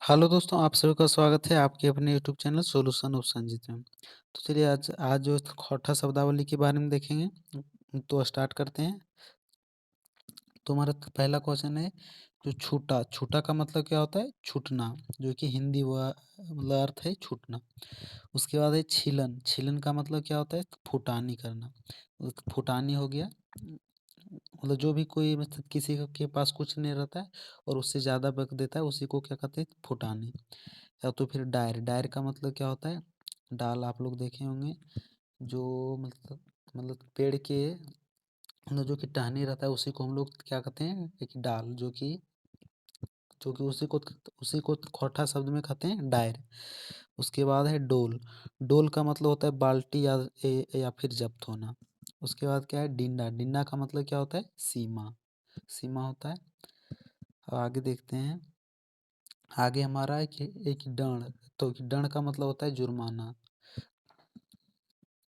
Hello दोस्तों, आप सभी का स्वागत है आपके अपने YouTube channel solution of Sanjeet में। तो चलिए आज आज जो खोटा शब्दावली के बारे में देखेंगे। तो स्टार्ट करते हैं। तो हमारा पहला क्वेश्चन है जो छूटा। छूटा का मतलब क्या होता है? छूटना, जो कि हिंदी मतलब अर्थ है छूटना। उसके बाद है छीलन। छीलन का मतलब क्या होता है? फुटानी करना। फुटानी हो गया, मतलब जो भी कोई मतलब किसी के पास कुछ नहीं रहता है और उससे ज़्यादा बक देता है, उसी को क्या कहते हैं? फुटानी। या तो फिर डायर। डायर का मतलब क्या होता है? डाल आप लोग देखे होंगे, जो मतलब पेड़ के मतलब जो कि टहनी रहता है उसी को हम लोग क्या कहते हैं? एक डाल, जो कि उसी को खोटा शब्द में कहते हैं डायर। उसके बाद है डोल। डोल का मतलब होता है बाल्टी या फिर जब्त होना। उसके बाद क्या है? डिंडा। डिंडा का मतलब क्या होता है? सीमा। सीमा होता है। अब आगे देखते हैं। आगे हमारा है कि एक दंड। तो दंड का मतलब होता है जुर्माना।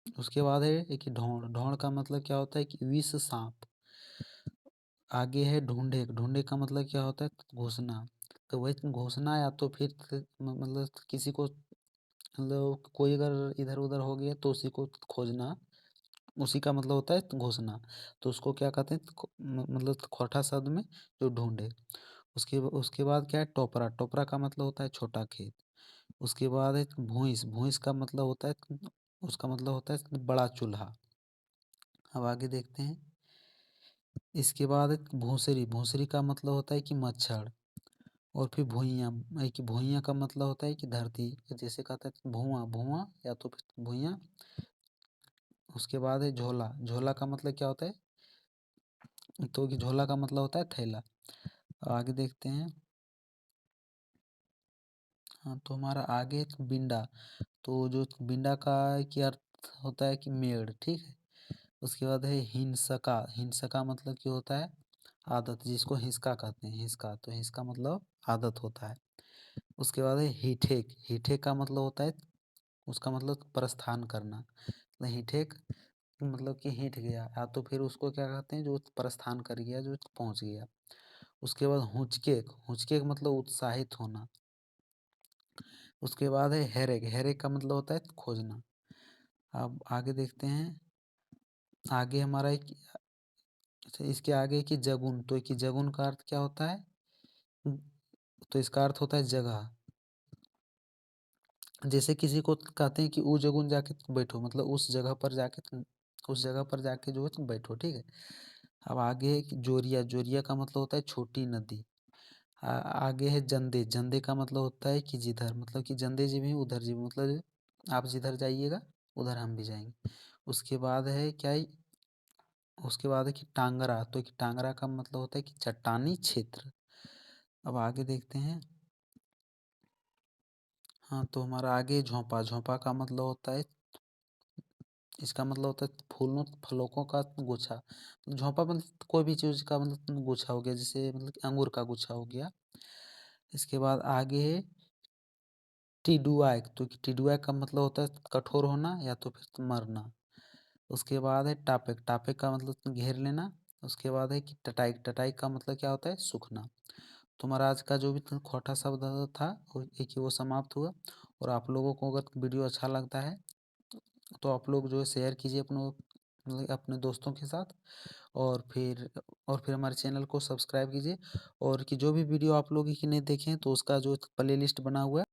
उसके बाद है एक ढोंड़। ढोंड़ का मतलब क्या होता है? कि विष सांप। आगे है ढूंढे। ढूंढे का मतलब क्या होता है? घोषणा। तो वही घोषणा, या तो फिर मतलब किसी को, मतलब कोई अगर इधर उधर हो गया तो उसी को खोजना, उसी का मतलब होता है घोषणा। तो उसको क्या कहते हैं? मतलब खोटा शब्द में जो ढूंढे। उसके बाद क्या है? टोपरा। टोपरा का मतलब होता है छोटा खेत। उसके बाद है भूइस। भूइस का मतलब होता है, उसका मतलब होता है बड़ा चूल्हा। अब आगे देखते हैं। इसके बाद एक भोंसरी। भोंसरी का मतलब होता है कि मच्छर। और फिर भुइयाँ। कि भुइयाँ का मतलब होता है कि धरती, जैसे कहते हैं भुआं। भुआं या तो फिर भुइयाँ। उसके बाद है झोला। झोला का मतलब क्या होता है? तो कि झोला का मतलब होता है थैला। आगे देखते हैं। हाँ, तो हमारा आगे है बिंडा। तो जो बिंडा का की अर्थ होता है कि मेड़, ठीक है। उसके बाद है हिंसका। हिंसका मतलब क्या होता है? आदत, जिसको हिसका कहते हैं। हिसका, तो हिसका मतलब आदत होता है। उसके बाद है हिठेक। हिठेक का मतलब होता है, उसका मतलब प्रस्थान करना। मतलब हिठेक मतलब कि हिट गया, या तो फिर उसको क्या कहते हैं? जो प्रस्थान कर गया, जो पहुंच गया। उसके बाद हुचकेक। हुचकेक मतलब उत्साहित होना। उसके बाद है हेरेक। हेरेक का मतलब होता है खोजना। अब आगे देखते हैं। आगे हमारा एक, अच्छा इसके आगे की जगुन। तो कि जगुन का अर्थ क्या होता है? तो इसका अर्थ होता है जगह। जैसे किसी को कहते हैं कि वो जगुन जाके बैठो, मतलब उस जगह पर जाके जो है तुम बैठो, ठीक है। अब आगे है कि जोरिया। जोरिया का मतलब होता है छोटी नदी। आगे है जंदे। जंदे का मतलब होता है कि जिधर, मतलब कि जंदे जी भी उधर जी, मतलब आप जिधर जाइएगा उधर हम भी जाएंगे। उसके बाद है क्या है? उसके बाद है कि टांगरा। तो कि टांगरा का मतलब होता है कि चट्टानी क्षेत्र। अब आगे देखते हैं। हाँ, तो हमारा आगे झोंपा। झोंपा का मतलब होता है, इसका मतलब होता है फूलों फलों का गुच्छा। झोंपा मतलब कोई भी चीज़ का मतलब गुच्छा हो गया, जैसे मतलब कि अंगूर का गुच्छा हो गया। इसके बाद आगे है टिडुआ। तो टिडुआ का मतलब होता है कठोर होना या तो फिर मरना। उसके बाद है टापेक। टापेक का मतलब घेर लेना। उसके बाद है कि टटाई। टटाई का मतलब क्या होता है? सूखना। तुम्हारा आज का जो भी खोटा शब्द था वो एक ही वो समाप्त हुआ। और आप लोगों को अगर वीडियो अच्छा लगता है तो आप लोग जो है शेयर कीजिए अपनों मतलब अपने दोस्तों के साथ। और फिर हमारे चैनल को सब्सक्राइब कीजिए। और कि जो भी वीडियो आप लोग की नहीं देखें तो उसका जो प्लेलिस्ट बना हुआ है